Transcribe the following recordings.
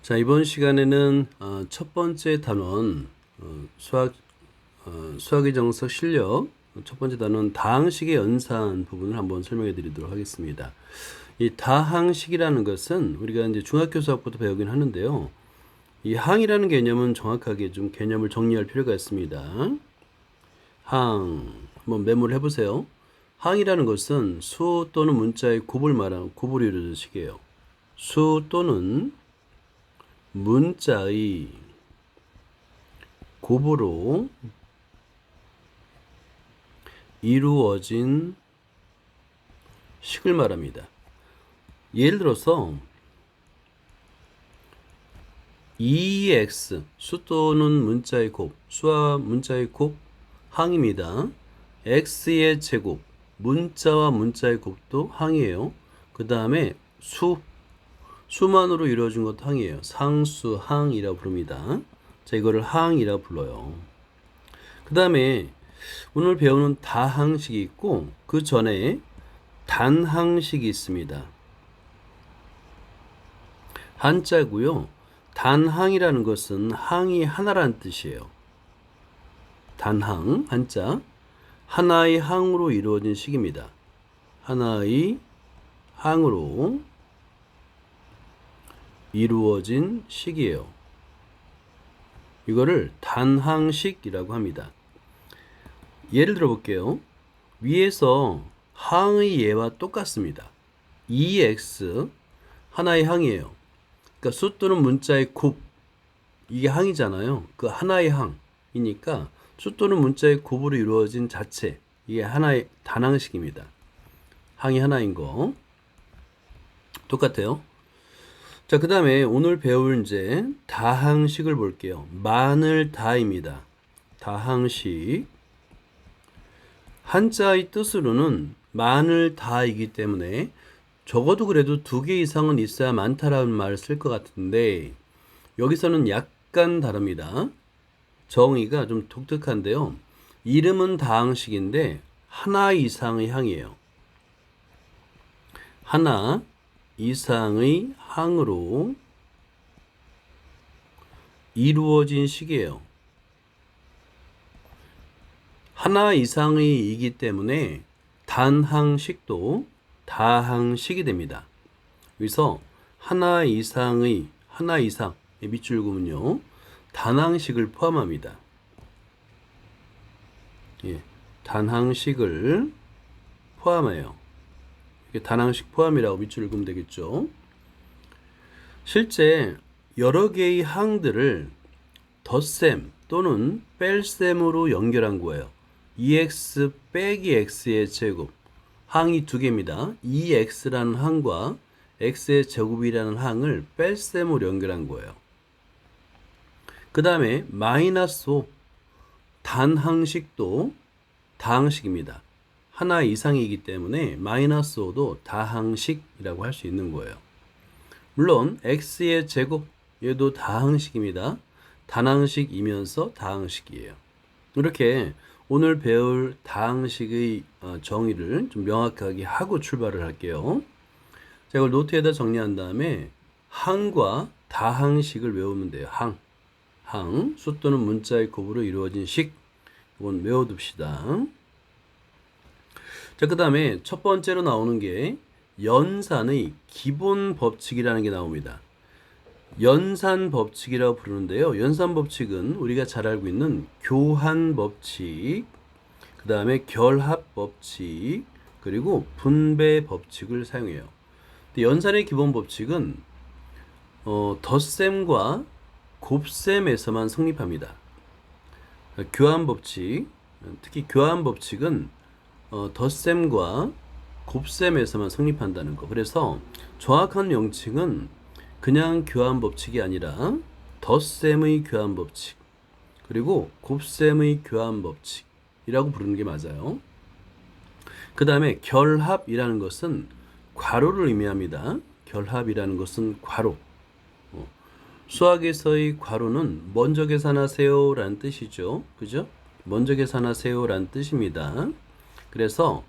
자, 이번 시간에는 첫 번째 단원 수학의 정석 실력 첫 번째 단원 다항식의 연산 부분을 한번 설명해 드리도록 하겠습니다. 이 다항식이라는 것은 우리가 이제 중학교 수학부터 배우긴 하는데요. 이 항이라는 개념은 정확하게 좀 개념을 정리할 필요가 있습니다. 항 한번 메모를 해보세요. 항이라는 것은 수 또는 문자의 곱을 말하는 곱으로 이루어진 식이에요. 수 또는 문자의 곱으로 이루어진 식을 말합니다. 예를 들어서 2x 수 또는 문자의 곱, 수와 문자의 곱 항입니다. x의 제곱, 문자와 문자의 곱도 항이에요. 그 다음에 수만으로 이루어진 것도 항이에요. 상수항이라고 부릅니다. 자, 이거를 항이라고 불러요. 그 다음에 오늘 배우는 다항식이 있고 그 전에 단항식이 있습니다. 한자고요. 단항이라는 것은 항이 하나라는 뜻이에요. 단항, 한자. 하나의 항으로 이루어진 식입니다. 하나의 항으로 이루어진 식이에요. 이거를 단항식이라고 합니다. 예를 들어 볼게요. 위에서 항의 예와 똑같습니다. 2x 하나의 항이에요. 그러니까 수 또는 문자의 곱, 이게 항이잖아요. 그 하나의 항이니까 수 또는 문자의 곱으로 이루어진 자체, 이게 하나의 단항식입니다. 항이 하나인 거 똑같아요. 자, 그 다음에 오늘 배울 이제 다항식을 볼게요. 만을 다입니다. 다항식. 한자의 뜻으로는 만을 다이기 때문에 적어도 그래도 2개 이상은 있어야 많다라는 말을 쓸 것 같은데 여기서는 약간 다릅니다. 정의가 좀 독특한데요. 이름은 다항식인데 하나 이상의 항이에요. 하나 이상의 항으로 이루어진 식이에요. 하나 이상의 이기 때문에 단항식도 다항식이 됩니다. 그래서 하나 이상의 밑줄금은요 단항식을 포함합니다. 예, 단항식을 포함해요. 단항식 포함이라고 밑줄을 그으면 되겠죠. 실제 여러 개의 항들을 덧셈 또는 뺄셈으로 연결한 거예요. 2x 빼기 x의 제곱, 항이 2개입니다. 2x라는 항과 x의 제곱이라는 항을 뺄셈으로 연결한 거예요. 그 다음에 마이너스 5 단항식도 다항식입니다. 하나 이상이기 때문에 마이너스 5도 다항식이라고 할 수 있는 거예요. 물론 x의 제곱 얘도 다항식입니다. 단항식이면서 다항식이에요. 이렇게 오늘 배울 다항식의 정의를 좀 명확하게 하고 출발을 할게요. 자, 이걸 노트에다 정리한 다음에 항과 다항식을 외우면 돼요. 항, 수 또는 문자의 곱으로 이루어진 식, 이건 외워둡시다. 자, 그 다음에 첫 번째로 나오는 게 연산의 기본 법칙이라는 게 나옵니다. 연산 법칙이라고 부르는데요. 연산 법칙은 우리가 잘 알고 있는 교한 법칙, 그 다음에 결합 법칙, 그리고 분배 법칙을 사용해요. 근데 연산의 기본 법칙은 덧셈과 곱셈에서만 성립합니다. 교한 법칙, 특히 교한 법칙은 덧셈과 곱셈에서만 성립한다는 거. 그래서 정확한 명칭은 그냥 교한 법칙이 아니라 덧셈의 교한 법칙 그리고 곱셈의 교한 법칙이라고 부르는 게 맞아요. 그 다음에 결합이라는 것은 괄호를 의미합니다. 결합이라는 것은 괄호. 수학에서의 괄호는 먼저 계산하세요 라는 뜻이죠. 그죠? 먼저 계산하세요 라는 뜻입니다. 그래서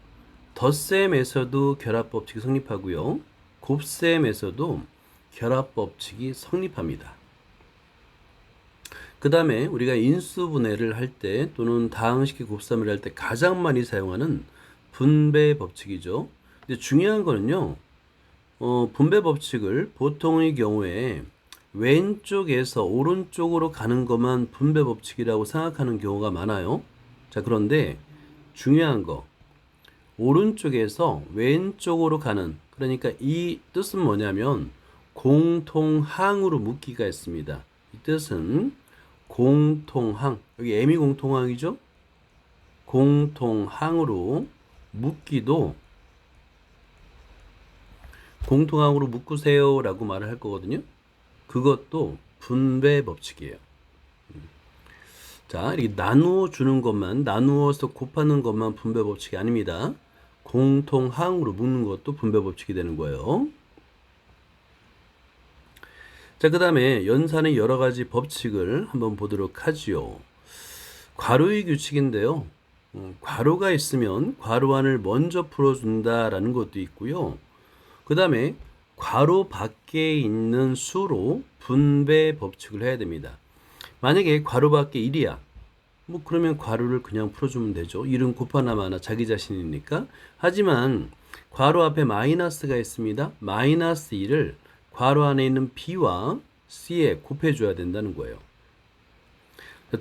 덧셈에서도 결합법칙이 성립하고요. 곱셈에서도 결합 법칙이 성립합니다. 그 다음에 우리가 인수분해를 할 때 또는 다항식의 곱셈을 할 때 가장 많이 사용하는 분배 법칙이죠. 근데 중요한 거는요, 분배 법칙을 보통의 경우에 왼쪽에서 오른쪽으로 가는 것만 분배 법칙이라고 생각하는 경우가 많아요. 자, 그런데 중요한 거, 오른쪽에서 왼쪽으로 가는, 그러니까 이 뜻은 뭐냐면 공통항으로 묶기가 있습니다. 이 뜻은 공통항, 여기 M이 공통항이죠? 공통항으로 묶기도 공통항으로 묶으세요 라고 말을 할 거거든요. 그것도 분배 법칙이에요. 자, 이렇게 나누어 주는 것만, 나누어서 곱하는 것만 분배 법칙이 아닙니다. 공통항으로 묶는 것도 분배 법칙이 되는 거예요. 자, 그 다음에 연산의 여러 가지 법칙을 한번 보도록 하지요. 괄호의 규칙인데요. 괄호가 있으면 괄호 안을 먼저 풀어준다라는 것도 있고요. 그 다음에 괄호 밖에 있는 수로 분배 법칙을 해야 됩니다. 만약에 괄호 밖에 1이야. 뭐 그러면 괄호를 그냥 풀어주면 되죠. 1은 곱하나 마나 자기 자신이니까. 하지만 괄호 앞에 마이너스가 있습니다. 마이너스 1을 괄호 안에 있는 B와 C에 곱해줘야 된다는 거예요.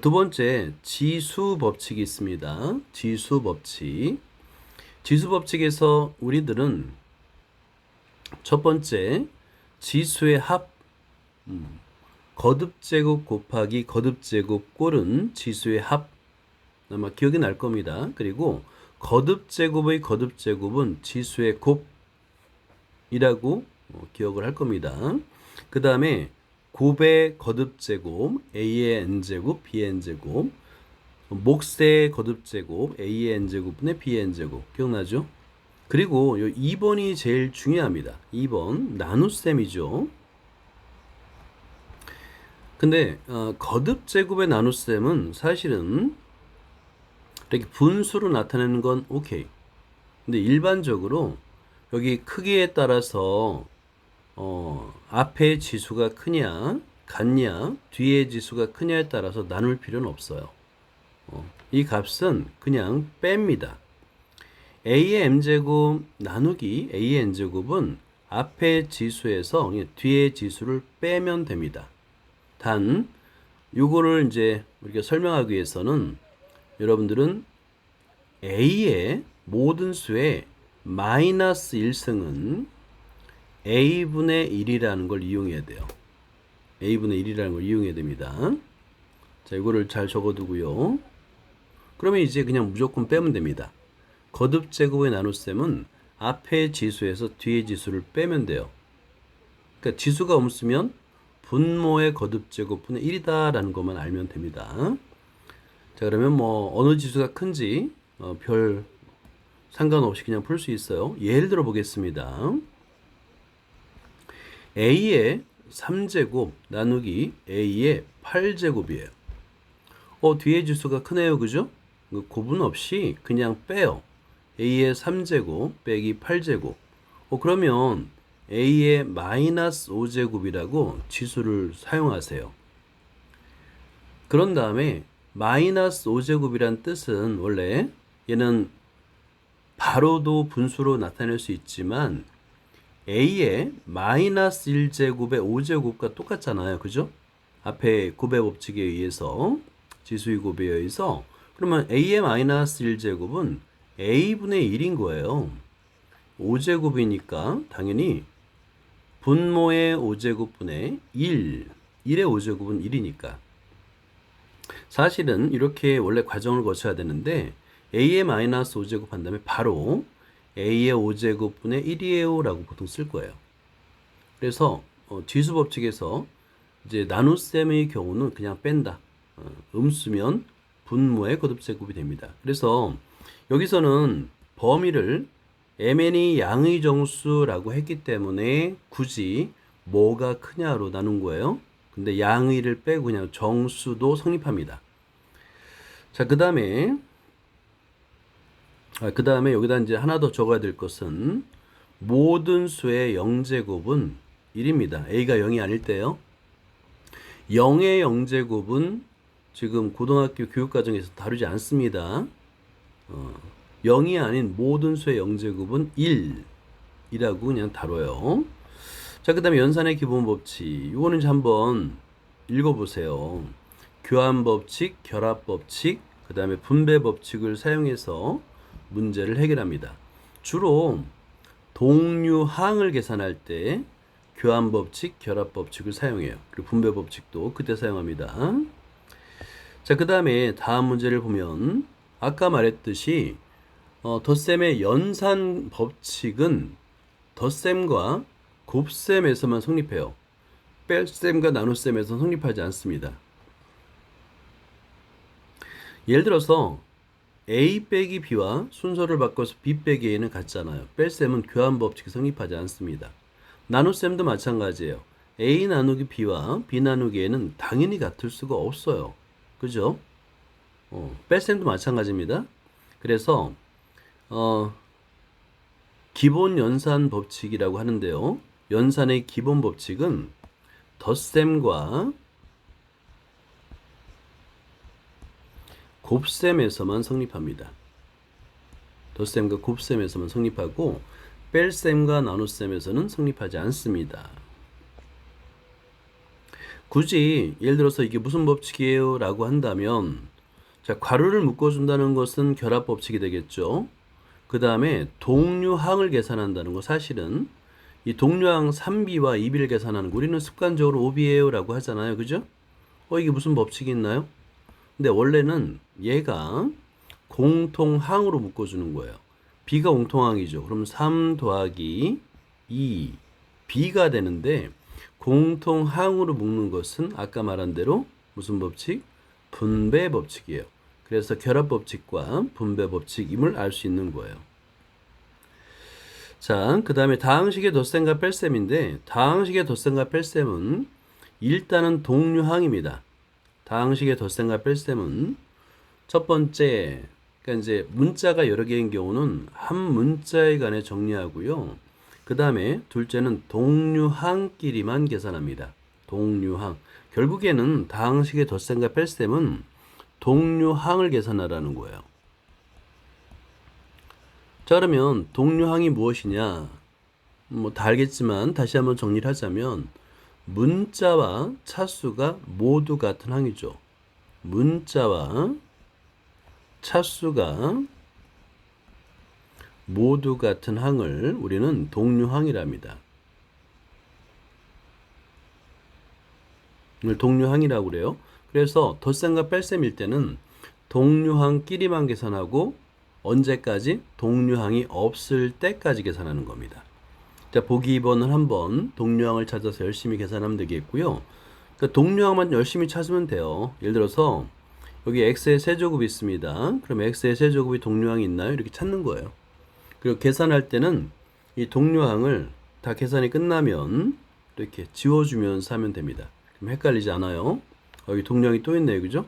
두 번째, 지수 법칙이 있습니다. 지수 법칙. 지수 법칙에서 우리들은 첫 번째, 지수의 합, 거듭제곱 곱하기 거듭제곱 꼴은 지수의 합. 아마 기억이 날 겁니다. 그리고 거듭제곱의 거듭제곱은 지수의 곱이라고 기억을 할 겁니다. 그 다음에 곱의 거듭제곱, A의 n제곱, B의 n제곱, 몫의 거듭제곱, A의 n제곱분의 B의 n제곱. 기억나죠? 그리고 요 2번이 제일 중요합니다. 2번 나눗셈이죠. 근데 거듭제곱의 나눗셈은 사실은 이렇게 분수로 나타내는 건 오케이. 근데 일반적으로 여기 크기에 따라서 앞에 지수가 크냐 같냐 뒤에 지수가 크냐에 따라서 나눌 필요는 없어요. 이 값은 그냥 뺍니다. A의 m제곱 나누기 A의 n제곱은 앞에 지수에서 뒤에 지수를 빼면 됩니다. 단 요거를 이제 우리가 설명하기 위해서는 여러분들은 A의 모든 수의 마이너스 1승은 A분의 1이라는 걸 이용해야 돼요. A분의 1이라는 걸 이용해야 됩니다. 자, 이거를 잘 적어두고요. 그러면 이제 그냥 무조건 빼면 됩니다. 거듭제곱의 나눗셈은 앞에 지수에서 뒤에 지수를 빼면 돼요. 그러니까 지수가 없으면 분모의 거듭제곱분의 1이다라는 것만 알면 됩니다. 자, 그러면 뭐 어느 지수가 큰지 별 상관없이 그냥 풀 수 있어요. 예를 들어 보겠습니다. A의 3제곱 나누기 A의 8제곱이에요. 뒤에 지수가 크네요. 그죠? 구분 없이 그냥 빼요. A의 3제곱 빼기 8제곱. 그러면 A의 마이너스 5제곱이라고 지수를 사용하세요. 그런 다음에 마이너스 5제곱이란 뜻은 원래 얘는 바로도 분수로 나타낼 수 있지만 A의 마이너스 1제곱의 5제곱과 똑같잖아요. 그죠? 앞에 곱의 법칙에 의해서 지수의 곱에 의해서 그러면 A의 마이너스 1제곱은 A분의 1인 거예요. 5제곱이니까 당연히 분모의 5제곱분의 1, 1의 5제곱은 1이니까 사실은 이렇게 원래 과정을 거쳐야 되는데 A의 마이너스 5제곱 한 다음에 바로 A의 5제곱분의 1이에요 라고 보통 쓸 거예요. 그래서 지수 법칙에서 이제 나눗셈의 경우는 그냥 뺀다. 음수면 분모의 거듭제곱이 됩니다. 그래서 여기서는 범위를 mn이 양의 정수라고 했기 때문에 굳이 뭐가 크냐로 나눈 거예요. 근데 양의를 빼고 그냥 정수도 성립합니다. 자, 그 다음에 여기다 이제 하나 더 적어야 될 것은 모든 수의 0제곱은 1입니다. a가 0이 아닐 때요. 0의 0제곱은 지금 고등학교 교육과정에서 다루지 않습니다. 0이 아닌 모든 수의 0제곱은 1이라고 그냥 다뤄요. 자, 그 다음에 연산의 기본 법칙. 이거는 이제 한번 읽어보세요. 교환 법칙, 결합 법칙, 그 다음에 분배 법칙을 사용해서 문제를 해결합니다. 주로 동류항을 계산할 때 교환 법칙, 결합 법칙을 사용해요. 그리고 분배 법칙도 그때 사용합니다. 자, 그 다음에 다음 문제를 보면 아까 말했듯이 덧셈의 연산 법칙은 덧셈과 곱셈에서만 성립해요. 뺄셈과 나눗셈에서 성립하지 않습니다. 예를 들어서 A 빼기 B와 순서를 바꿔서 B 빼기 A는 같잖아요. 뺄셈은 교환 법칙이 성립하지 않습니다. 나눗셈도 마찬가지예요. A 나누기 B와 B 나누기 A는 당연히 같을 수가 없어요. 그죠? 뺄셈도 마찬가지입니다. 그래서 기본 연산 법칙이라고 하는데요. 연산의 기본 법칙은 덧셈과 곱셈에서만 성립합니다. 덧셈과 곱셈에서만 성립하고 뺄셈과 나눗셈에서는 성립하지 않습니다. 굳이 예를 들어서 이게 무슨 법칙이에요? 라고 한다면 자, 괄호를 묶어준다는 것은 결합 법칙이 되겠죠. 그 다음에 동류항을 계산한다는 거 사실은 이 동류항 3b와 2b를 계산하는 거 우리는 습관적으로 5b예요 라고 하잖아요. 그죠? 이게 무슨 법칙이 있나요? 근데 원래는 얘가 공통항으로 묶어주는 거예요. b가 공통항이죠. 그럼 3 더하기 2 b가 되는데 공통항으로 묶는 것은 아까 말한 대로 무슨 법칙? 분배 법칙이에요. 그래서 결합 법칙과 분배 법칙임을 알 수 있는 거예요. 자, 그 다음에 다항식의 덧셈과 뺄셈인데 다항식의 덧셈과 뺄셈은 일단은 동류항입니다. 다항식의 덧셈과 뺄셈은 첫 번째, 그러니까 이제 문자가 여러 개인 경우는 한 문자에 관해 정리하고요. 그 다음에 둘째는 동류항끼리만 계산합니다. 동류항. 결국에는 다항식의 덧셈과 뺄셈은 동류항을 계산하라는 거예요. 자, 그러면 동류항이 무엇이냐? 다 알겠지만 다시 한번 정리를 하자면 문자와 차수가 모두 같은 항이죠. 문자와 차수가 모두 같은 항을 우리는 동류항이랍니다. 이걸 동류항이라고 그래요. 그래서 덧셈과 뺄셈일 때는 동류항끼리만 계산하고 언제까지? 동류항이 없을 때까지 계산하는 겁니다. 자, 보기 2번을 한번 동류항을 찾아서 열심히 계산하면 되겠고요. 그러니까 동류항만 열심히 찾으면 돼요. 예를 들어서 여기 x의 세제곱이 있습니다. 그럼 x의 세제곱이 동류항이 있나요? 이렇게 찾는 거예요. 그리고 계산할 때는 이 동류항을 다 계산이 끝나면 이렇게 지워주면서 하면 됩니다. 그럼 헷갈리지 않아요. 여기 동류항이 또 있네요. 그죠?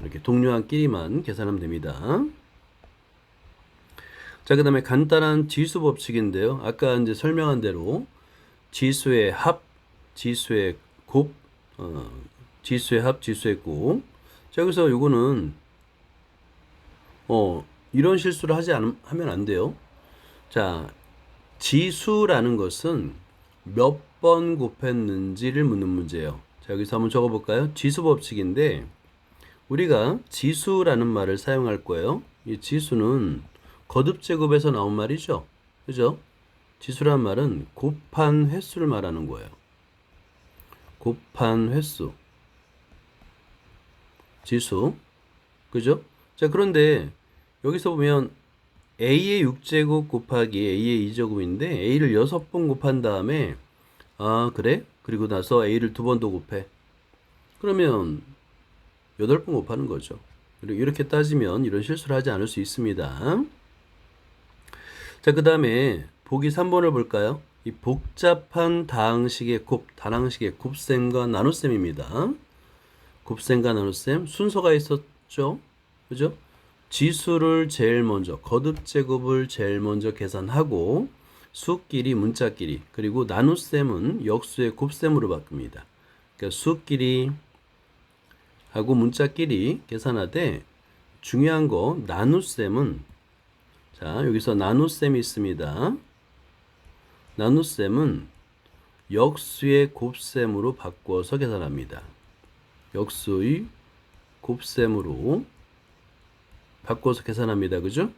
이렇게 동류항끼리만 계산하면 됩니다. 자, 그 다음에 간단한 지수 법칙인데요. 아까 이제 설명한 대로 지수의 합, 지수의 곱, 지수의 합, 지수의 곱. 자, 여기서 요거는 이런 실수를 하면 안 돼요. 자, 지수라는 것은 몇 번 곱했는지를 묻는 문제예요. 자, 여기서 한번 적어볼까요? 지수 법칙인데 우리가 지수라는 말을 사용할 거예요. 이 지수는 거듭제곱에서 나온 말이죠. 그죠? 지수란 말은 곱한 횟수를 말하는 거예요. 곱한 횟수. 지수. 그죠? 자, 그런데 여기서 보면 a의 6제곱 곱하기 a의 2제곱인데 a를 6번 곱한 다음에 그래? 그리고 나서 a를 2번 더 곱해. 그러면 8번 곱하는 거죠. 이렇게 따지면 이런 실수를 하지 않을 수 있습니다. 자, 그 다음에 보기 3번을 볼까요? 이 복잡한 다항식의 단항식의 곱셈과 나눗셈입니다. 곱셈과 나눗셈 순서가 있었죠. 그죠? 지수를 제일 먼저, 거듭제곱을 제일 먼저 계산하고 수끼리 문자끼리 그리고 나눗셈은 역수의 곱셈으로 바꿉니다. 그러니까 수끼리 하고 문자끼리 계산하되 중요한 거 나눗셈은 자 여기서 나눗셈이 있습니다. 나눗셈은 역수의 곱셈으로 바꾸어서 계산합니다. 역수의 곱셈으로 바꿔서 계산합니다. 그죠?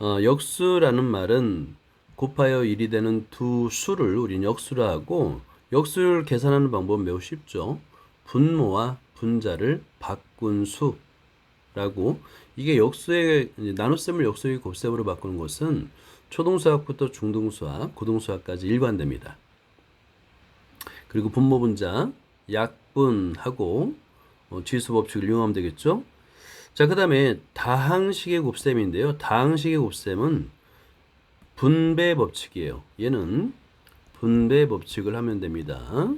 역수라는 말은 곱하여 1이 되는 두 수를 우리는 역수라 하고 역수를 계산하는 방법은 매우 쉽죠. 분모와 분자를 바꾼 수라고 이게 역수의 나눗셈을 역수의 곱셈으로 바꾸는 것은 초등수학부터 중등수학, 고등수학까지 일관됩니다. 그리고 분모 분자 약분하고 지수 법칙을 이용하면 되겠죠. 자, 그 다음에 다항식의 곱셈인데요. 다항식의 곱셈은 분배 법칙이에요. 얘는 분배 법칙을 하면 됩니다.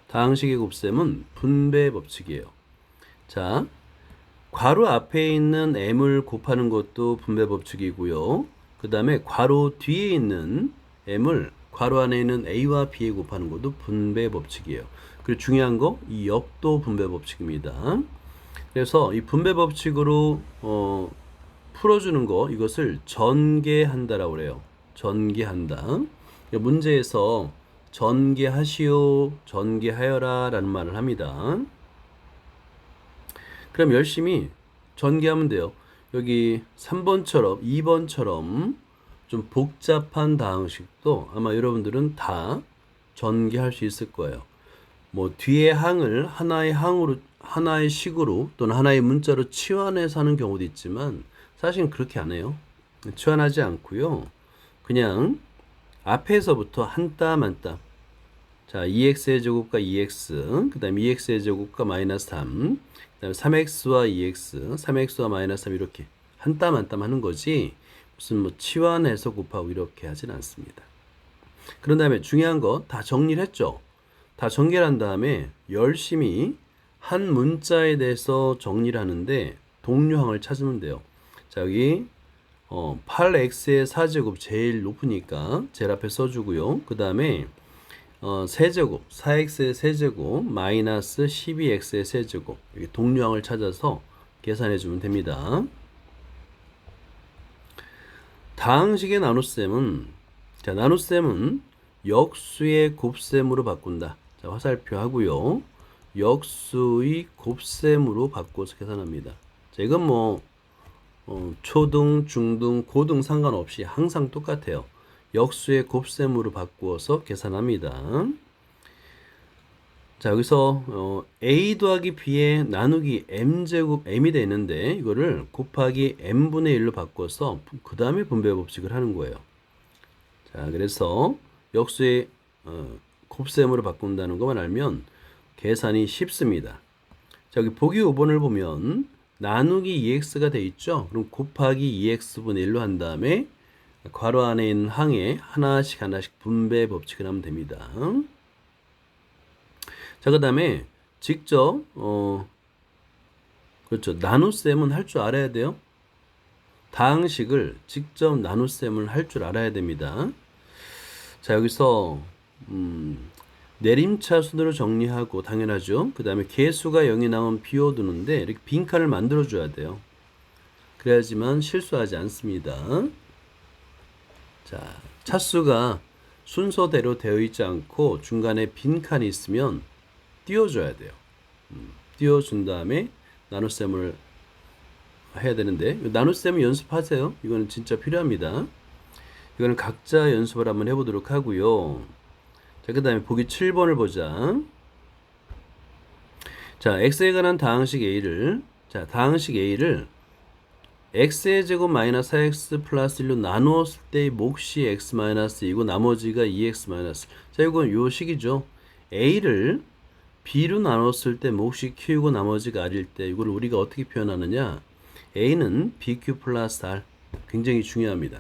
다항식의 곱셈은 분배 법칙이에요. 자, 괄호 앞에 있는 m을 곱하는 것도 분배 법칙이고요. 그 다음에 괄호 뒤에 있는 m을 괄호 안에 있는 a와 b에 곱하는 것도 분배 법칙이에요. 그리고 중요한 거 이 역도 분배 법칙입니다. 그래서 이 분배 법칙으로 풀어주는 거 이것을 전개한다라고 그래요. 전개한다. 문제에서 전개하시오, 전개하여라 라는 말을 합니다. 그럼 열심히 전개하면 돼요. 여기 3번처럼 2번처럼 좀 복잡한 다항식도 아마 여러분들은 다 전개할 수 있을 거예요. 뭐 뒤에 항을 하나의 항으로 하나의 식으로 또는 하나의 문자로 치환해서 하는 경우도 있지만 사실은 그렇게 안 해요. 치환하지 않고요. 그냥 앞에서부터 한 땀 한 땀. 자, 2x의 제곱과 2x, 그 다음에 2x의 제곱과 마이너스 3, 그 다음에 3x와 2x, 3x와 마이너스 3 이렇게 한 땀 한 땀 하는 거지 무슨 뭐 치환해서 곱하고 이렇게 하진 않습니다. 그런 다음에 중요한 거 다 정리를 했죠. 다 정리를 한 다음에 열심히 한 문자에 대해서 정리를 하는데 동류항을 찾으면 돼요. 자, 여기 8x의 4제곱 제일 높으니까 제일 앞에 써주고요. 그 다음에 세제곱 4x의 세제곱 마이너스 12x의 세제곱 여기 동류항을 찾아서 계산해 주면 됩니다. 다항식의 나눗셈은 자 나눗셈은 역수의 곱셈으로 바꾼다. 자, 화살표 하고요. 역수의 곱셈으로 바꿔서 계산합니다. 자, 이건 뭐 초등, 중등, 고등 상관없이 항상 똑같아요. 역수의 곱셈으로 바꾸어서 계산합니다. 자, 여기서 a 더하기 b에 나누기 m제곱 m이 되는데 이거를 곱하기 m분의 1로 바꿔서 그 다음에 분배 법칙을 하는 거예요. 자, 그래서 역수의 곱셈으로 바꾼다는 것만 알면 계산이 쉽습니다. 자, 여기 보기 5번을 보면 나누기 2x가 돼 있죠. 그럼 곱하기 2x분의 1로 한 다음에 괄호 안에 있는 항에 하나씩 분배 법칙을 하면 됩니다. 자, 그 다음에 직접 그렇죠. 나눗셈은 할 줄 알아야 돼요. 다항식을 직접 나눗셈을 할 줄 알아야 됩니다. 자, 여기서 내림차 순으로 정리하고 당연하죠. 그 다음에 개수가 0이 나오면 비워두는데 이렇게 빈칸을 만들어 줘야 돼요. 그래야지만 실수하지 않습니다. 자, 차수가 순서대로 되어 있지 않고 중간에 빈칸이 있으면 띄워줘야 돼요. 띄워준 다음에 나눗셈을 해야 되는데 나눗셈을 연습하세요. 이거는 진짜 필요합니다. 이거는 각자 연습을 한번 해보도록 하고요. 자, 그 다음에 보기 7번을 보자. 자, x에 관한 다항식 a를 다항식 a를 x의 제곱 마이너스 4x 플러스 1로 나누었을 때의 몫이 x 마이너스 2고 나머지가 2x 마이너스. 자, 이건 요 식이죠. a를 b로 나눴을 때 몫이 q이고 나머지가 r일 때 이걸 우리가 어떻게 표현하느냐? a는 bq 플러스 r. 굉장히 중요합니다.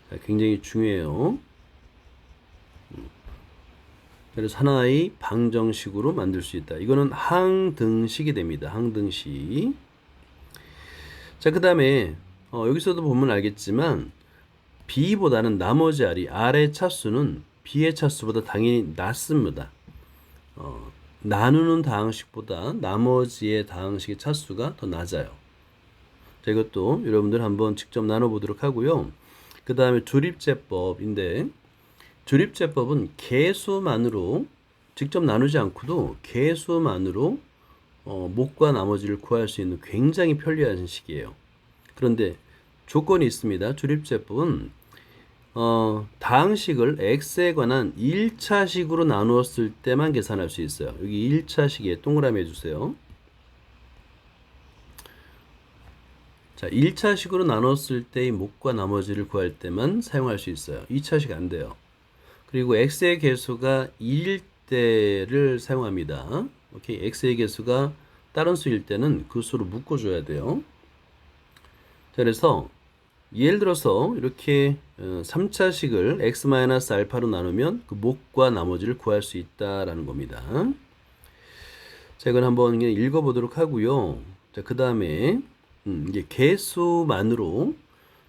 자, 굉장히 중요해요. 그래서 하나의 방정식으로 만들 수 있다. 이거는 항등식이 됩니다. 항등식. 자, 그 다음에 여기서도 보면 알겠지만 B보다는 나머지 R의 차수는 B의 차수보다 당연히 낮습니다. 나누는 다항식보다 나머지의 다항식의 차수가 더 낮아요. 자, 이것도 여러분들 한번 직접 나눠보도록 하고요. 그 다음에 조립제법인데, 조립제법은 개수만으로 직접 나누지 않고도 개수만으로 목과 나머지를 구할 수 있는 굉장히 편리한 식이에요. 그런데 조건이 있습니다. 조립제법은 다항식을 x에 관한 1차식으로 나누었을 때만 계산할 수 있어요. 여기 1차식에 동그라미 해주세요. 자, 1차식으로 나눴을 때의 목과 나머지를 구할 때만 사용할 수 있어요. 2차식 안 돼요. 그리고 x의 개수가 1일 때를 사용합니다. 오케이, x의 개수가 다른 수일 때는 그 수로 묶어줘야 돼요. 자, 그래서 예를 들어서 이렇게 3차식을 x-알파로 나누면 그 목과 나머지를 구할 수 있다라는 겁니다. 자, 이건 한번 읽어보도록 하고요. 자, 그 다음에 이게 개수만으로,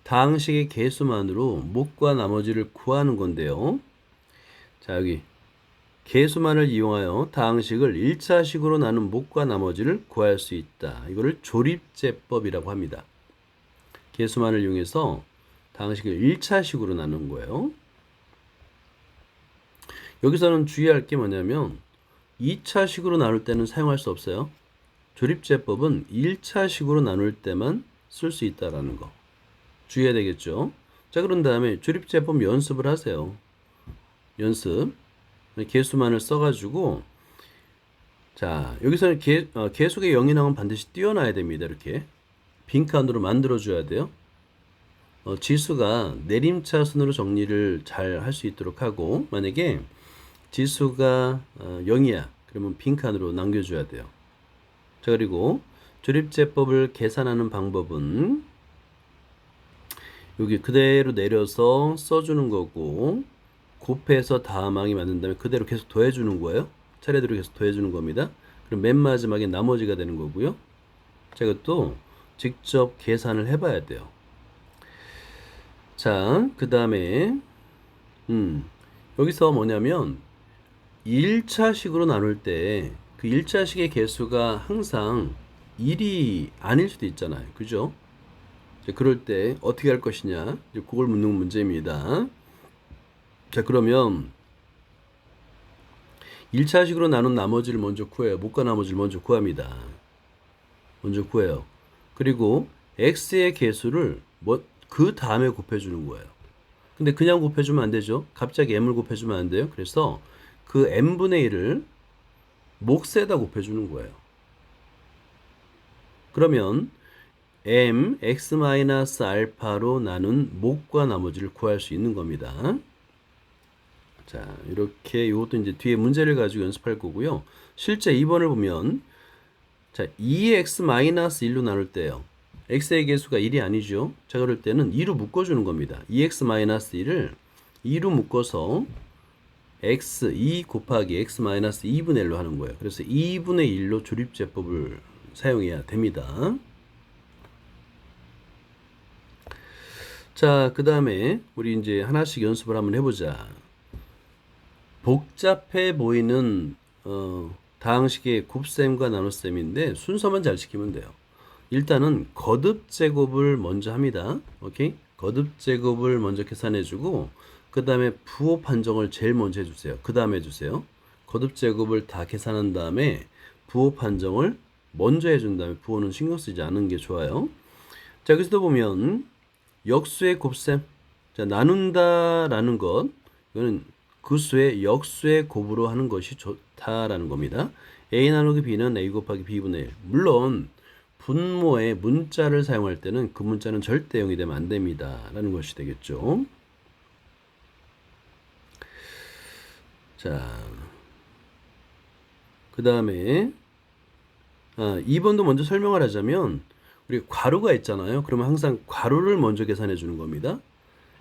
다항식의 개수만으로 목과 나머지를 구하는 건데요. 자, 여기 개수만을 이용하여 다항식을 1차식으로 나눈 목과 나머지를 구할 수 있다. 이거를 조립제법이라고 합니다. 개수만을 이용해서 다항식을 1차식으로 나눈 거예요. 여기서는 주의할 게 뭐냐면 2차식으로 나눌 때는 사용할 수 없어요. 조립제법은 1차식으로 나눌 때만 쓸 수 있다라는 거 주의해야 되겠죠. 자, 그런 다음에 조립제법 연습을 하세요. 연습. 개수만을 써가지고, 자, 여기서는 계속의 0이 나오면 반드시 띄워놔야 됩니다. 이렇게 빈칸으로 만들어줘야 돼요. 지수가 내림차순으로 정리를 잘 할 수 있도록 하고, 만약에 지수가 0이야 그러면 빈칸으로 남겨줘야 돼요. 자, 그리고 조립제법을 계산하는 방법은 여기 그대로 내려서 써주는 거고, 곱해서 다함항이 만든 다음에 그대로 계속 더해주는 거예요. 차례대로 계속 더해주는 겁니다. 그럼 맨 마지막에 나머지가 되는 거고요. 자, 이것도 직접 계산을 해봐야 돼요. 자, 그 다음에 여기서 뭐냐면 1차식으로 나눌 때 그 1차식의 개수가 항상 1이 아닐 수도 있잖아요. 그죠? 그럴 때 어떻게 할 것이냐, 그걸 묻는 문제입니다. 자, 그러면 1차식으로 나눈 나머지를 먼저 구해요. 목과 나머지를 먼저 구합니다. 먼저 구해요. 그리고 x의 개수를 그 다음에 곱해주는 거예요. 근데 그냥 곱해주면 안 되죠. 갑자기 m을 곱해주면 안 돼요. 그래서 그 m분의 1을 몫에다 곱해주는 거예요. 그러면 m x-알파로 나눈 목과 나머지를 구할 수 있는 겁니다. 자, 이렇게 이것도 이제 뒤에 문제를 가지고 연습할 거고요. 실제 2번을 보면, 자, 2x-1로 나눌 때요. x의 개수가 1이 아니죠. 자, 그럴 때는 2로 묶어주는 겁니다. 2x-1을 2로 묶어서 x 2 곱하기 x-2분의 1로 하는 거예요. 그래서 2분의 1로 조립제법을 사용해야 됩니다. 자, 그 다음에 우리 이제 하나씩 연습을 한번 해보자. 복잡해 보이는 다항식의 곱셈과 나눗셈인데 순서만 잘 지키면 돼요. 일단은 거듭 제곱을 먼저 합니다. 오케이? 거듭 제곱을 먼저 계산해 주고, 그 다음에 부호 판정을 제일 먼저 해주세요. 그 다음에 해주세요. 거듭 제곱을 다 계산한 다음에 부호 판정을 먼저 해준 다음에 부호는 신경 쓰지 않는 게 좋아요. 자, 여기서도 보면 역수의 곱셈, 자, 나눈다라는 것, 이거는 그 수의 역수의 곱으로 하는 것이 좋다라는 겁니다. a 나누기 b는 a 곱하기 b분의 1. 물론 분모에 문자를 사용할 때는 그 문자는 절대 0이 되면 안 됩니다 라는 것이 되겠죠. 자, 그 다음에 2번도 먼저 설명을 하자면, 우리 괄호가 있잖아요. 그러면 항상 괄호를 먼저 계산해 주는 겁니다.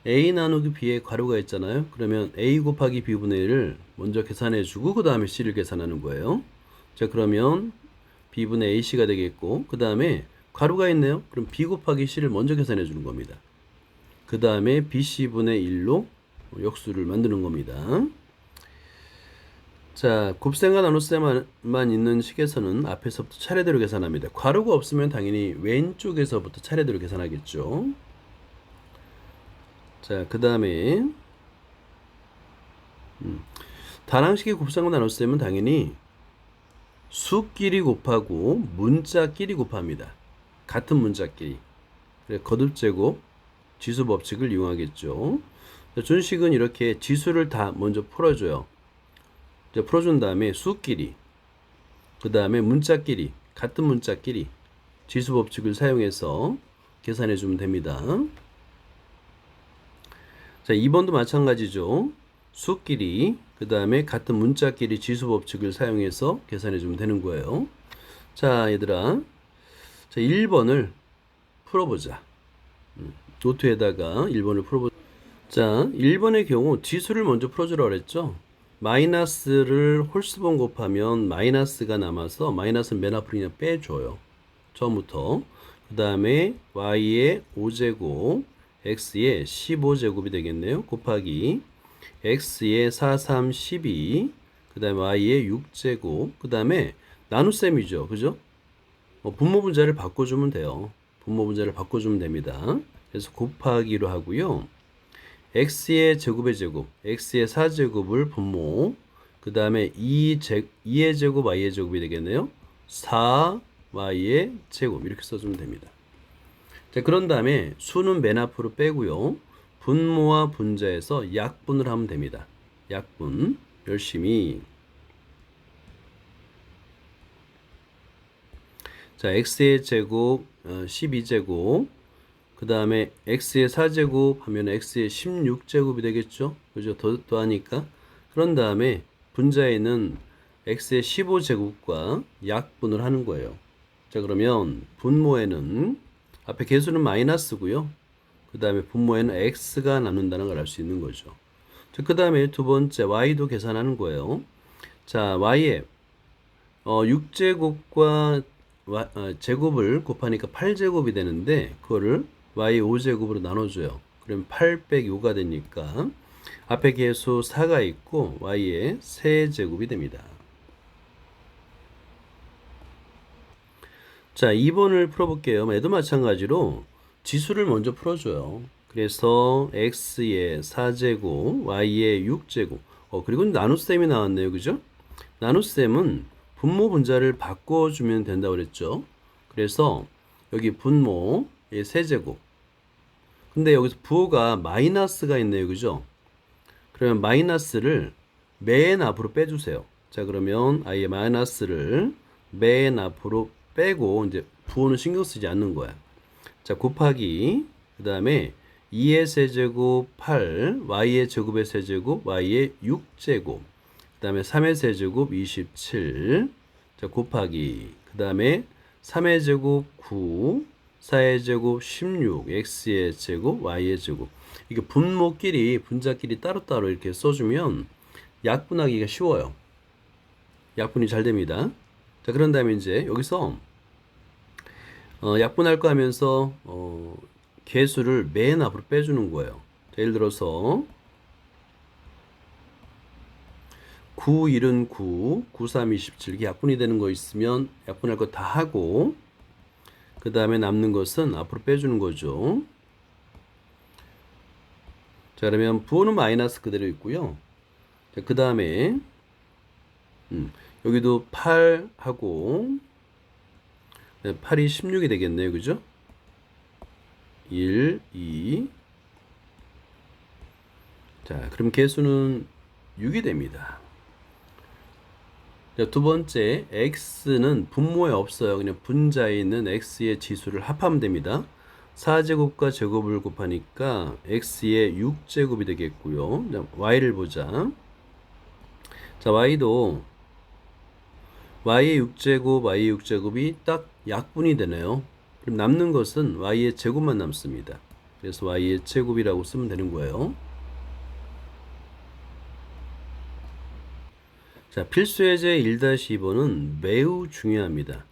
a 나누기 b에 괄호가 있잖아요. 그러면 a 곱하기 b분의 1을 먼저 계산해 주고 그 다음에 c를 계산하는 거예요. 자, 그러면 b분의 ac가 되겠고, 그 다음에 괄호가 있네요. 그럼 b 곱하기 c를 먼저 계산해 주는 겁니다. 그 다음에 bc분의 1로 역수를 만드는 겁니다. 자, 곱셈과 나눗셈만 있는 식에서는 앞에서부터 차례대로 계산합니다. 괄호가 없으면 당연히 왼쪽에서부터 차례대로 계산하겠죠. 자, 그 다음에 다항식의 곱셈과 나눗셈은 당연히 수끼리 곱하고 문자끼리 곱합니다. 같은 문자끼리. 그래, 거듭제곱 지수 법칙을 이용하겠죠. 준식은 이렇게 지수를 다 먼저 풀어줘요. 풀어준 다음에 수끼리, 그 다음에 문자끼리, 같은 문자끼리 지수 법칙을 사용해서 계산해 주면 됩니다. 자, 2번도 마찬가지죠. 수끼리, 그 다음에 같은 문자끼리 지수 법칙을 사용해서 계산해 주면 되는 거예요. 자, 얘들아. 자, 1번을 풀어보자. 노트에다가 1번을 풀어보자. 자, 1번의 경우 지수를 먼저 풀어주라고 그랬죠. 마이너스를 홀수번 곱하면 마이너스가 남아서 마이너스는 맨 앞으로 그냥 빼줘요. 처음부터. 그 다음에 y의 5제곱, x의 15제곱이 되겠네요. 곱하기 x의 4, 3, 12, 그 다음에 y의 6제곱, 그 다음에 나눗셈이죠. 그죠? 분모 분자를 바꿔주면 돼요. 분모 분자를 바꿔주면 됩니다. 그래서 곱하기로 하고요. x의 제곱의 제곱, x의 4제곱을 분모, 그 다음에 2의 제곱, y의 제곱이 되겠네요. 4y의 제곱 이렇게 써주면 됩니다. 자, 그런 다음에 수는 맨 앞으로 빼고요. 분모와 분자에서 약분을 하면 됩니다. 약분 열심히. 자, x의 제곱 12제곱, 그 다음에 x의 4제곱 하면 x의 16제곱이 되겠죠. 그죠? 더하니까. 그런 다음에 분자에는 x의 15제곱과 약분을 하는 거예요. 자, 그러면 분모에는 앞에 개수는 마이너스고요. 그 다음에 분모에는 x가 남는다는 걸 알 수 있는 거죠. 자, 그 다음에 두 번째 y도 계산하는 거예요. 자, y의 6제곱과 제곱을 곱하니까 8제곱이 되는데 그거를 y 5제곱으로 나눠줘요. 그럼 8 빼기 5가 되니까 앞에 계수 4가 있고 y의 3제곱이 됩니다. 자, 2번을 풀어볼게요. 얘도 마찬가지로 지수를 먼저 풀어줘요. 그래서 x의 4제곱, y의 6제곱. 그리고 나눗셈이 나왔네요. 그죠? 나눗셈은 분모 분자를 바꿔주면 된다고 그랬죠. 그래서 여기 분모의 세제곱. 근데 여기서 부호가 마이너스가 있네요. 그죠? 그러면 마이너스를 맨 앞으로 빼주세요. 자, 그러면 아예 마이너스를 맨 앞으로 빼고 이제 부호는 신경 쓰지 않는 거야. 자, 곱하기 그 다음에 2의 세제곱 8, y의 제곱의 세제곱, y의 6제곱, 그 다음에 3의 세제곱 27, 자, 곱하기 그 다음에 3의 제곱 9, 4의 제곱 16, x의 제곱, y의 제곱. 이게 분모끼리, 분자끼리 따로따로 이렇게 써주면 약분하기가 쉬워요. 약분이 잘 됩니다. 자, 그런 다음에 이제 여기서 약분할 거 하면서 개수를 맨 앞으로 빼주는 거예요. 자, 예를 들어서 9, 1은 9, 9, 3, 27 이게 약분이 되는 거 있으면 약분할 거 다 하고 그 다음에 남는 것은 앞으로 빼주는 거죠. 자, 그러면 부호는 마이너스 그대로 있고요. 자, 그 다음에 여기도 8하고 8이 16이 되겠네요. 그죠? 1, 2. 자, 그럼 개수는 6이 됩니다. 자, 두 번째, x는 분모에 없어요. 그냥 분자에 있는 x의 지수를 합하면 됩니다. 4제곱과 제곱을 곱하니까 x의 6제곱이 되겠고요. 자, y를 보자. 자, y도 y의 6제곱, y의 6제곱이 딱 약분이 되네요. 그럼 남는 것은 y의 제곱만 남습니다. 그래서 y의 제곱이라고 쓰면 되는 거예요. 자, 필수 예제 1-2번은 매우 중요합니다.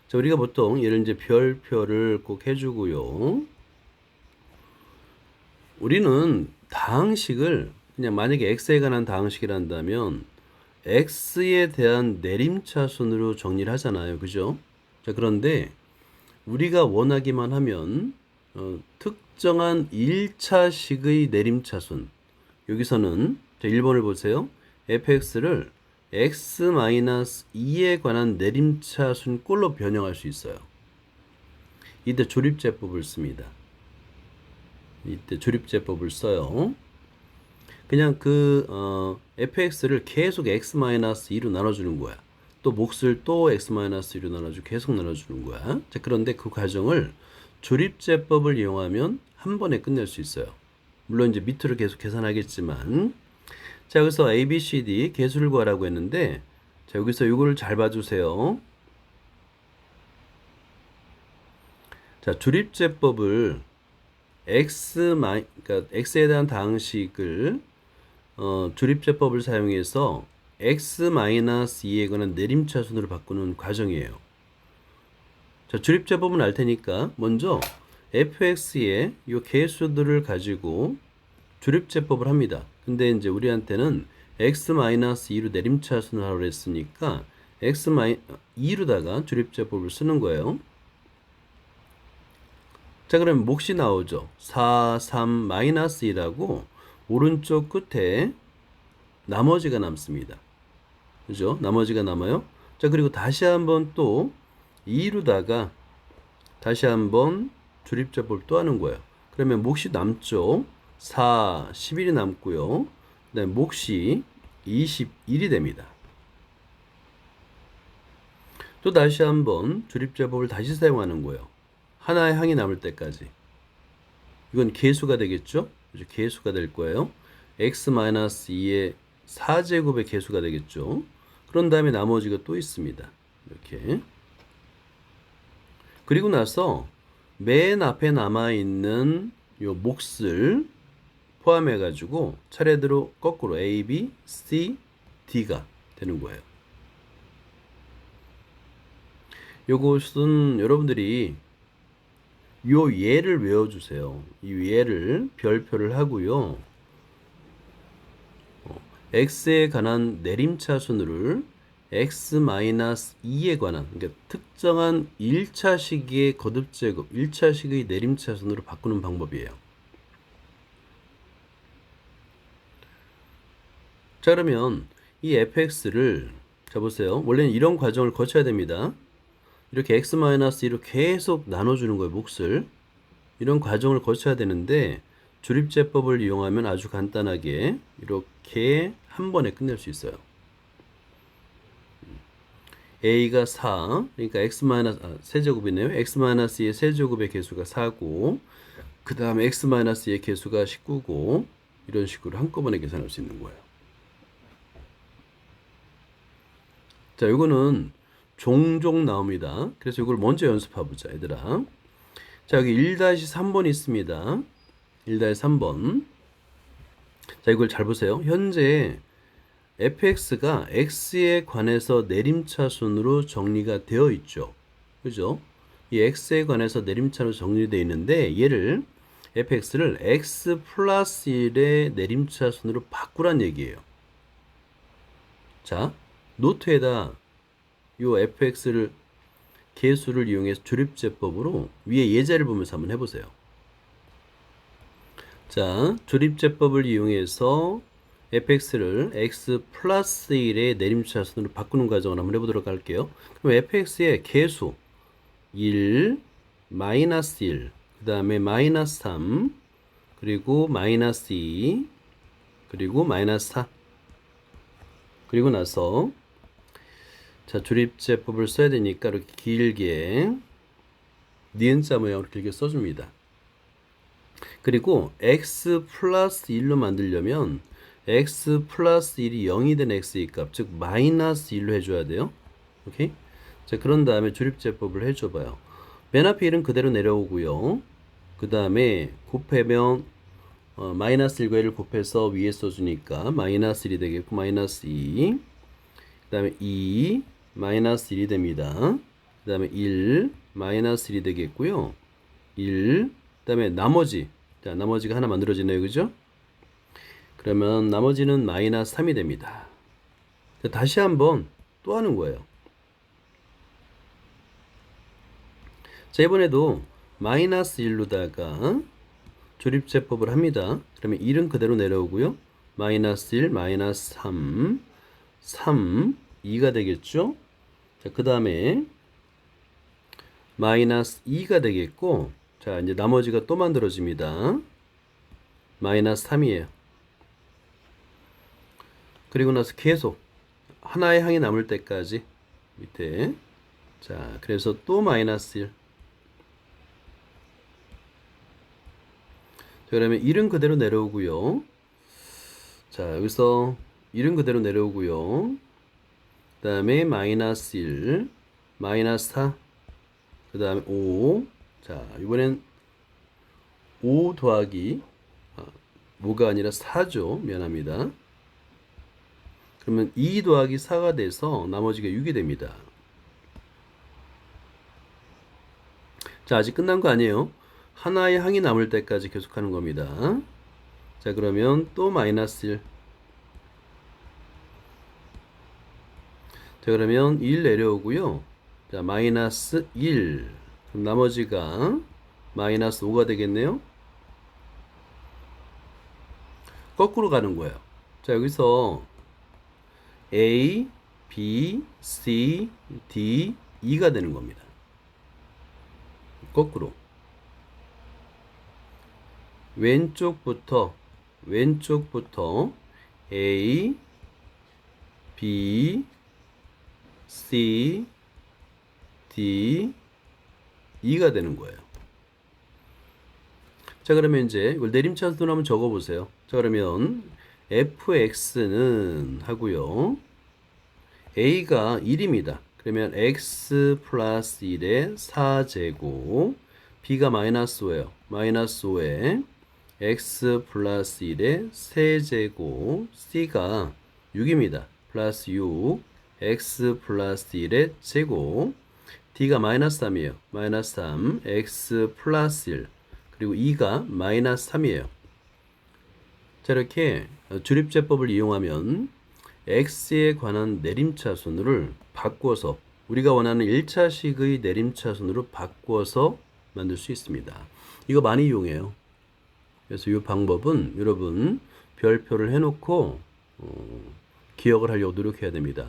자, 우리가 보통 얘를 이제 별표를 꼭 해주고요. 우리는 다항식을 그냥 만약에 x에 관한 다항식을 한다면 x에 대한 내림차순으로 정리를 하잖아요. 그죠? 자, 그런데 우리가 원하기만 하면 특정한 1차식의 내림차순, 여기서는 자, 1번을 보세요. fx를 x-2에 관한 내림차순 꼴로 변형할 수 있어요. 이때 조립제법을 씁니다. 이때 조립제법을 써요. 그냥 fx를 계속 x-2로 나눠주는 거야. 또 몫을 또 x-2로 나눠주고 계속 나눠주는 거야. 자, 그런데 그 과정을 조립제법을 이용하면 한 번에 끝낼 수 있어요. 물론 이제 밑으로 계속 계산하겠지만, 자, 여기서 a, b, c, d 개수를 구하라고 했는데, 자, 여기서 이거를 잘 봐주세요. 자, 조립제법을 그러니까 x에 대한 다항식을 조립제법을 사용해서 x-2에 관한 내림차순으로 바꾸는 과정이에요. 자, 조립제법은 알 테니까 먼저 fx의 이 개수들을 가지고 조립제법을 합니다. 근데 이제 우리한테는 x-2로 내림차순을 하라고 했으니까 x-2로다가 조립제법을 쓰는 거예요. 자, 그럼 몫이 나오죠. 4, 3, -2라고 오른쪽 끝에 나머지가 남습니다. 그죠? 나머지가 남아요. 자, 그리고 다시 한번 또 2로다가 다시 한번 조립제법을 또 하는 거예요. 그러면 몫이 남죠. 4, 11이 남고요. 그다음에 몫이 21이 됩니다. 또 다시 한번 조립제법을 다시 사용하는 거예요. 하나의 항이 남을 때까지. 이건 개수가 되겠죠? 그죠? 개수가 될 거예요. x-2의 4제곱의 개수가 되겠죠. 그런 다음에 나머지가 또 있습니다. 이렇게. 그리고 나서 맨 앞에 남아있는 요 몫을 포함해 가지고 차례대로 거꾸로 A, B, C, D가 되는 거예요. 요것은 여러분들이 요 예를 외워주세요. 이 예를 별표를 하고요. x에 관한 내림차순을 x-2에 관한, 그러니까 특정한 1차식의 거듭제곱, 1차식의 내림차순으로 바꾸는 방법이에요. 자, 그러면 이 fx를, 자, 보세요. 원래는 이런 과정을 거쳐야 됩니다. 이렇게 x-2로 계속 나눠주는 거예요, 몫을. 이런 과정을 거쳐야 되는데, 조립제법을 이용하면 아주 간단하게 이렇게 한 번에 끝낼 수 있어요. a가 4, 그러니까 세제곱이네요. x-2의 세제곱의 개수가 4고, 그 다음에 x-2의 개수가 19고, 이런 식으로 한꺼번에 계산할 수 있는 거예요. 자, 이거는 종종 나옵니다. 그래서 이걸 먼저 연습해보자, 얘들아. 자, 여기 1-3번 있습니다. 1-3번. 자, 이걸 잘 보세요. 현재 fx가 x에 관해서 내림차순으로 정리가 되어 있죠. 그죠? 이 x에 관해서 내림차로 정리되어 있는데, 얘를 fx를 x 플러스 1의 내림차순으로 바꾸란 얘기예요. 자, 노트에다 요 fx를 개수를 이용해서 조립제법으로 위에 예제를 보면서 한번 해보세요. 자, 조립제법을 이용해서 fx를 x 플러스 1의 내림차순으로 바꾸는 과정을 한번 해보도록 할게요. 그럼 fx의 개수 1, 마이너스 1, 그 다음에 마이너스 3, 그리고 마이너스 2, 그리고 마이너스 4. 그리고 나서 자, 조립제법을 써야 되니까 이렇게 길게 니은자 모양으로 길게 써줍니다. 그리고 x 플러스 1로 만들려면 x 플러스 1이 0이 된 x의 값, 즉 마이너스 1로 해줘야 돼요. 오케이? 자, 그런 다음에 조립제법을 해줘봐요. 맨 앞에 1은 그대로 내려오고요. 그 다음에 곱하면 마이너스 1과 1을 곱해서 위에 써주니까 마이너스 1이 되겠고, 마이너스 2, 그 다음에 2, 마이너스 1이 됩니다. 그 다음에 1, 마이너스 1이 되겠고요. 1, 그 다음에 나머지. 자, 나머지가 하나 만들어지네요. 그죠? 그러면 나머지는 마이너스 3이 됩니다. 자, 다시 한번 또 하는 거예요. 자, 이번에도 마이너스 1로다가 조립제법을 합니다. 그러면 1은 그대로 내려오고요. 마이너스 1, 마이너스 3, 3, 2가 되겠죠? 자, 그 다음에 마이너스 2가 되겠고, 자, 이제 나머지가 또 만들어집니다. 마이너스 3이에요. 그리고 나서 계속 하나의 항이 남을 때까지 밑에. 자, 그래서 또 마이너스 1. 자, 그러면 1은 그대로 내려오고요. 자, 여기서 1은 그대로 내려오고요. 그 다음에 마이너스 1, 마이너스 4, 그 다음에 5. 자, 이번엔 5 더하기 5가 아니라 4죠. 미안합니다. 그러면 2 더하기 4가 돼서 나머지가 6이 됩니다. 자, 아직 끝난 거 아니에요. 하나의 항이 남을 때까지 계속하는 겁니다. 자, 그러면 또 마이너스 1. 자, 그러면 1 내려오고요. 자, 마이너스 1. 그럼 나머지가 마이너스 5가 되겠네요. 거꾸로 가는 거예요. 자, 여기서 A, B, C, D, E가 되는 겁니다. 거꾸로. 왼쪽부터 A, B, C, D, E가 되는 거예요. 자, 그러면 이제 이걸 내림차순으로 한번 적어보세요. 자, 그러면 fx는 하고요. a가 1입니다. 그러면 x 플러스 1의 4제곱, b가 마이너스 5예요. 마이너스 5에 x 플러스 1의 세제곱, c가 6입니다. 플러스 6, x 플러스 1의 제곱, d가 마이너스 3이에요. 마이너스 3, x 플러스 1, 그리고 2가 마이너스 3이에요. 자, 이렇게 조립제법을 이용하면 x에 관한 내림차순을 바꿔서 우리가 원하는 1차식의 내림차순으로 바꿔서 만들 수 있습니다. 이거 많이 이용해요. 그래서 이 방법은 여러분 별표를 해놓고 기억을 하려고 노력해야 됩니다.